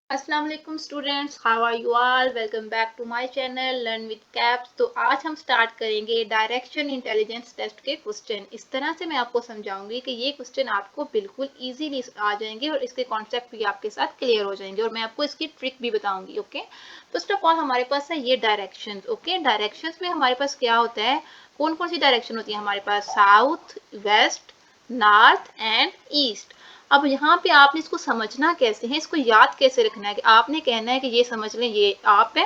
अस्सलाम वालेकुम students, how are you all? Welcome back to my channel learn with caps. तो आज हम स्टार्ट करेंगे डायरेक्शन इंटेलिजेंस टेस्ट के क्वेश्चन। इस तरह से मैं आपको समझाऊंगी कि ये क्वेश्चन आपको बिल्कुल इजीली आ जाएंगे और इसके कॉन्सेप्ट भी आपके साथ क्लियर हो जाएंगे और मैं आपको इसकी ट्रिक भी बताऊंगी। ओके, फर्स्ट ऑफ ऑल हमारे पास है ये डायरेक्शंस। ओके, डायरेक्शंस में हमारे पास क्या होता है, कौन कौन सी डायरेक्शन होती है हमारे पास? South, west, north and east. अब यहाँ पे आपने इसको समझना कैसे है, इसको याद कैसे रखना है कि आपने कहना है कि ये समझ लें ये आप है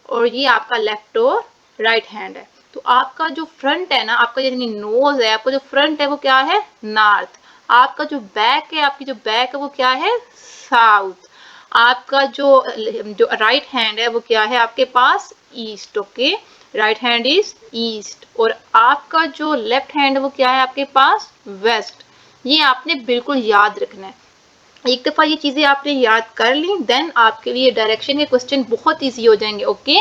और ये आपका लेफ्ट और राइट हैंड है। तो आपका जो फ्रंट है ना, आपका यानी नोज है, आपका जो फ्रंट है वो क्या है? नॉर्थ। आपका जो बैक है, आपकी जो बैक है वो क्या है? साउथ। आपका जो जो राइट हैंड है वो क्या है आपके पास? East. Okay, right hand is east. और आपका जो लेफ्ट हैंड है वो क्या है आपके पास? वेस्ट। ये आपने बिल्कुल याद रखना है। एक दफा ये चीजें आपने याद कर ली, देन आपके लिए डायरेक्शन के क्वेश्चन बहुत इजी हो जाएंगे। Okay,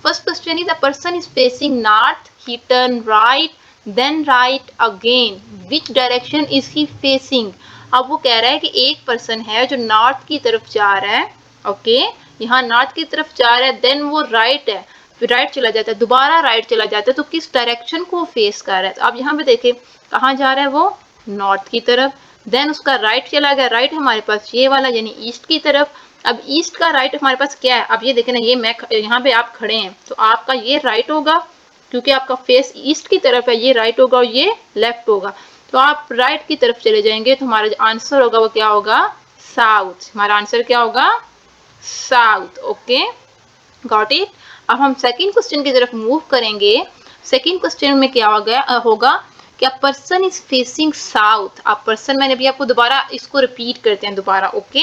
first question is the person is facing north, he turn right, then right again, which direction is he facing? अब वो कह रहा है कि एक पर्सन है जो नॉर्थ की तरफ जा रहा है। ओके, यहाँ नॉर्थ की तरफ जा रहा है, देन वो राइट है, फिर राइट चला जाता है, दोबारा राइट चला जाता है। तो किस डायरेक्शन को फेस कर रहा है? तो अब यहाँ पे देखें कहाँ जा रहा है वो? नॉर्थ की तरफ। देन उसका राइट चला गया, राइट हमारे पास ये वाला यानी ईस्ट की तरफ। अब ईस्ट का राइट हमारे पास क्या है? अब ये देखें ना, ये मैं यहाँ पे आप खड़े हैं तो आपका ये राइट होगा क्योंकि आपका फेस ईस्ट की तरफ है, ये राइट होगा और ये लेफ्ट होगा। तो आप राइट की तरफ चले जाएंगे तो हमारा जो आंसर होगा वो क्या होगा? साउथ। हमारा आंसर क्या होगा? साउथ। Okay, got it. अब हम सेकंड क्वेश्चन की तरफ मूव करेंगे। सेकंड क्वेश्चन में क्या होगा कि अ पर्सन इज फेसिंग साउथ। अब पर्सन मैंने अभी आपको दोबारा इसको रिपीट करते हैं दोबारा। ओके,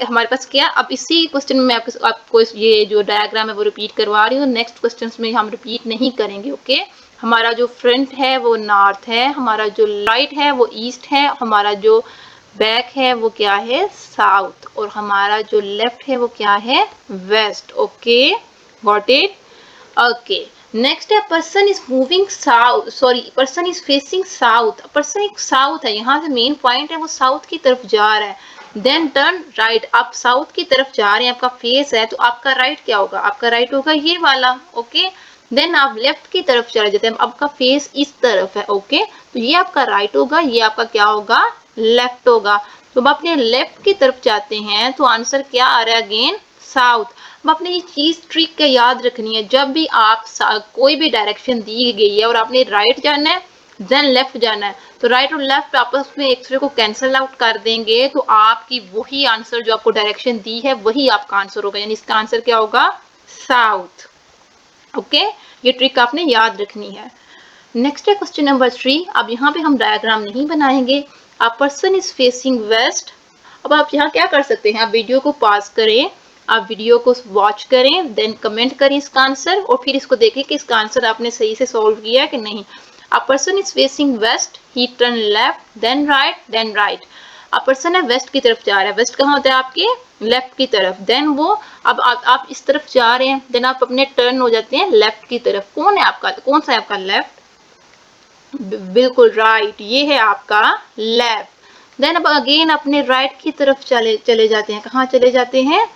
हमारे पास क्या, अब इसी क्वेश्चन में आपको ये जो डायग्राम है वो रिपीट करवा रही हूँ। नेक्स्ट क्वेश्चन में हम रिपीट नहीं करेंगे। ओके, हमारा जो फ्रंट है वो नॉर्थ है, हमारा जो राइट है वो ईस्ट है, हमारा जो बैक है वो क्या है? साउथ। और हमारा जो लेफ्ट है वो क्या है? West. Okay, got it. Okay, next है person is moving south, sorry person is facing south. Person एक साउथ है, यहाँ से मेन पॉइंट है वो साउथ की तरफ जा रहा है। देन टर्न राइट, आप साउथ की तरफ जा रहे हैं, आपका फेस है तो आपका राइट क्या होगा? आपका राइट होगा ये वाला। ओके, देन आप लेफ्ट की तरफ चले जाते हैं, आपका फेस इस तरफ है। ओके, तो ये आपका राइट होगा, ये आपका क्या होगा? लेफ्ट होगा। तो अब अपने लेफ्ट की तरफ जाते हैं तो आंसर क्या आ रहा है? Again south. अब आपने ये चीज ट्रिक के याद रखनी है, जब भी आप कोई भी डायरेक्शन दी गई है और आपने राइट जाना है देन लेफ्ट जाना है, तो राइट और लेफ्ट आपस में एक दूसरे को कैंसिल आउट कर देंगे तो आपकी वही आंसर जो आपको डायरेक्शन दी है वही आपका आंसर होगा, यानी इसका आंसर क्या होगा? साउथ। ओके, ये ट्रिक आपने याद रखनी है। नेक्स्ट है क्वेश्चन नंबर 3। अब यहाँ पे हम डायग्राम नहीं बनाएंगे। अ पर्सन इज फेसिंग वेस्ट। अब आप यहाँ क्या कर सकते हैं, आप वीडियो को पॉज करें, आप वीडियो को वॉच करें, देन कमेंट करें इसका आंसर और फिर इसको देखें कि इसका आंसर आपने सही से सॉल्व किया है कि नहीं। A person is facing west, he turn left then right. A person है वेस्ट की तरफ जा रहा है, वेस्ट कहाँ होता है आपके? लेफ्ट की तरफ। देन वो अब आप इस तरफ जा रहे हैं, देन आप अपने टर्न हो जाते हैं लेफ्ट की तरफ। कौन है आपका, कौन सा है आपका? लेफ्ट। बिल्कुल राइट, ये है आपका लेफ्ट। देन अब अगेन अपने राइट की तरफ चले जाते हैं, कहाँ चले जाते हैं?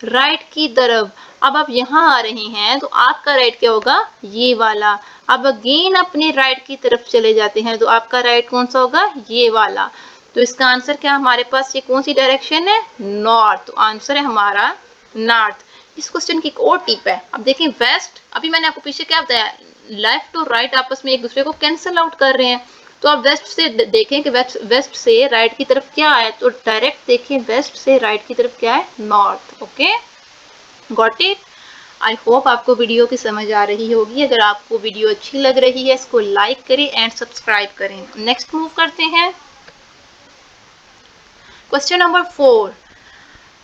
राइट की तरफ। अब आप यहाँ आ रहे हैं तो आपका राइट क्या होगा? ये वाला। अब अगेन अपने राइट की तरफ चले जाते हैं तो आपका राइट कौन सा होगा? ये वाला। तो इसका आंसर क्या हमारे पास, ये कौन सी डायरेक्शन है? नॉर्थ। तो आंसर है हमारा नॉर्थ। इस क्वेश्चन की एक और टिप है, अब देखें वेस्ट, अभी मैंने आपको पीछे क्या बताया, लेफ्ट और राइट आपस में एक दूसरे को कैंसिल आउट कर रहे हैं। तो आप वेस्ट से देखें कि वेस्ट से राइट की तरफ क्या है, तो डायरेक्ट देखें वेस्ट से राइट की तरफ क्या है? North. Okay, got it. I hope आपको वीडियो की समझ आ रही होगी। अगर आपको वीडियो अच्छी लग रही है इसको लाइक करें एंड सब्सक्राइब करें। नेक्स्ट मूव करते हैं, question number 4।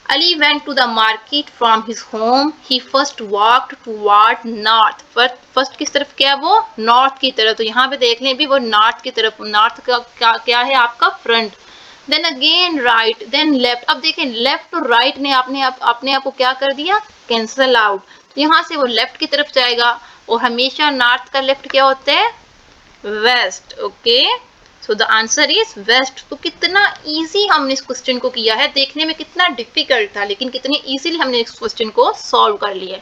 Ali went to the market from his home. He first walked toward north. First किस तरफ क्या है वो? नॉर्थ की तरफ। तो यहाँ पे देख लें भी वो नॉर्थ की तरफ, नॉर्थ का क्या है आपका? Front. Then again right, then left. अब देखें लेफ्ट और राइट ने अपने आप को क्या कर दिया? Cancel out. तो यहाँ से वो लेफ्ट की तरफ जाएगा और हमेशा नॉर्थ का लेफ्ट क्या होता है? West. Okay, so the answer is west. तो कितना इजी हमने इस क्वेश्चन को किया है, देखने में कितना डिफिकल्ट था लेकिन कितनी इजीली हमने इस क्वेश्चन को सॉल्व कर लिया।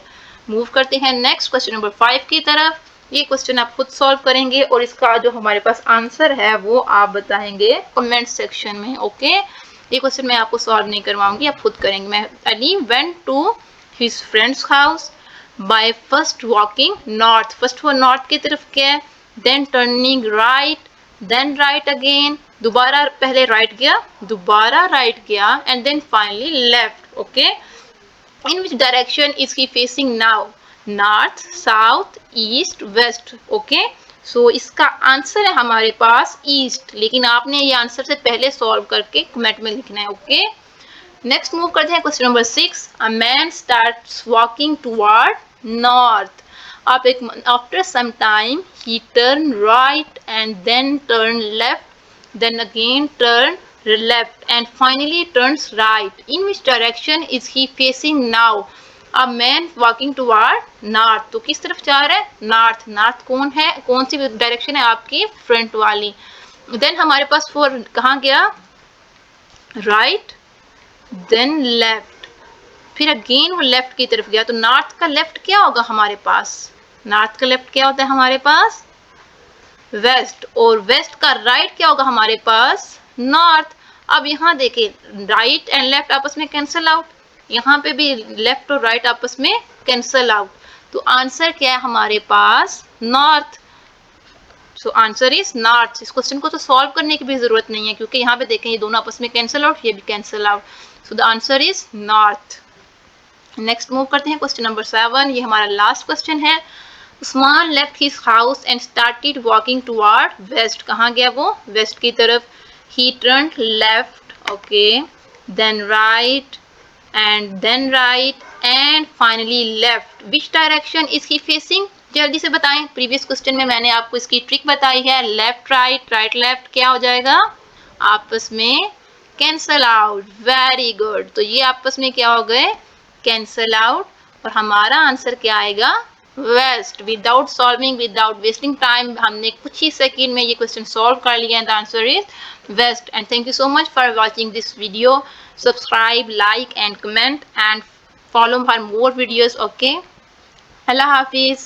मूव करते हैं नेक्स्ट क्वेश्चन नंबर 5 की तरफ। ये क्वेश्चन आप खुद सॉल्व करेंगे और इसका जो हमारे पास आंसर है वो आप बताएंगे कमेंट सेक्शन में। ओके, ये क्वेश्चन मैं आपको सॉल्व नहीं करवाऊंगी, आप खुद करेंगे। मैं Ali went to his friend's house by first walking north. First वो नॉर्थ की तरफ गया, then turning right, then right again, दोबारा पहले राइट गया, दोबारा राइट गया, and then finally left. Okay, in which direction is he facing now? North, south, east, west. Okay, so इसका आंसर है हमारे पास ईस्ट, लेकिन आपने ये आंसर से पहले सॉल्व करके कमेंट में लिखना है। ओके, नेक्स्ट मूव करते हैं question number 6। A man starts walking toward north. आप एक after some time he turn right and then turn left, then again turn left and finally turns right. In which direction is he facing now? A man walking toward north. तो किस तरफ जा रहा है? North. North कौन है, कौन सी direction है आपकी? फ्रंट वाली। देन हमारे पास फोर कहाँ गया? राइट, देन लेफ्ट, फिर अगेन वो लेफ्ट की तरफ गया। तो नॉर्थ का लेफ्ट क्या होगा हमारे पास? नॉर्थ का लेफ्ट क्या होता है हमारे पास? वेस्ट। और वेस्ट का राइट क्या होगा हमारे पास? नॉर्थ। अब यहाँ देखिए, राइट एंड लेफ्ट आपस में कैंसल आउट, यहाँ पे भी लेफ्ट और राइट आपस में कैंसल आउट। तो आंसर क्या है हमारे पास? North. So answer is north. इस क्वेश्चन को तो सॉल्व करने की भी जरूरत नहीं है क्योंकि यहाँ पे देखें ये दोनों आपस में कैंसल आउट, ये भी cancel out. So the answer is north. Next move करते हैं क्वेश्चन नंबर 7। ये हमारा लास्ट क्वेश्चन है। Usman left his house and started walking toward west. कहाँ गया वो? वेस्ट की तरफ। He turn left, okay, then right and finally left. Which direction is he facing? जल्दी से बताएं। प्रीवियस क्वेश्चन में मैंने आपको इसकी ट्रिक बताई है, लेफ्ट राइट, राइट लेफ्ट क्या हो जाएगा? आपस में कैंसल आउट। Very good. तो ये आपस में क्या हो गए? Cancel out. और हमारा आंसर क्या आएगा? West. Without solving, without wasting time, हमने कुछ ही सेकंड में ये क्वेश्चन सॉल्व कर लिया। The answer is west. And thank you so much for watching this video. Subscribe, like and comment and follow for more videos. Okay, Allah Hafiz.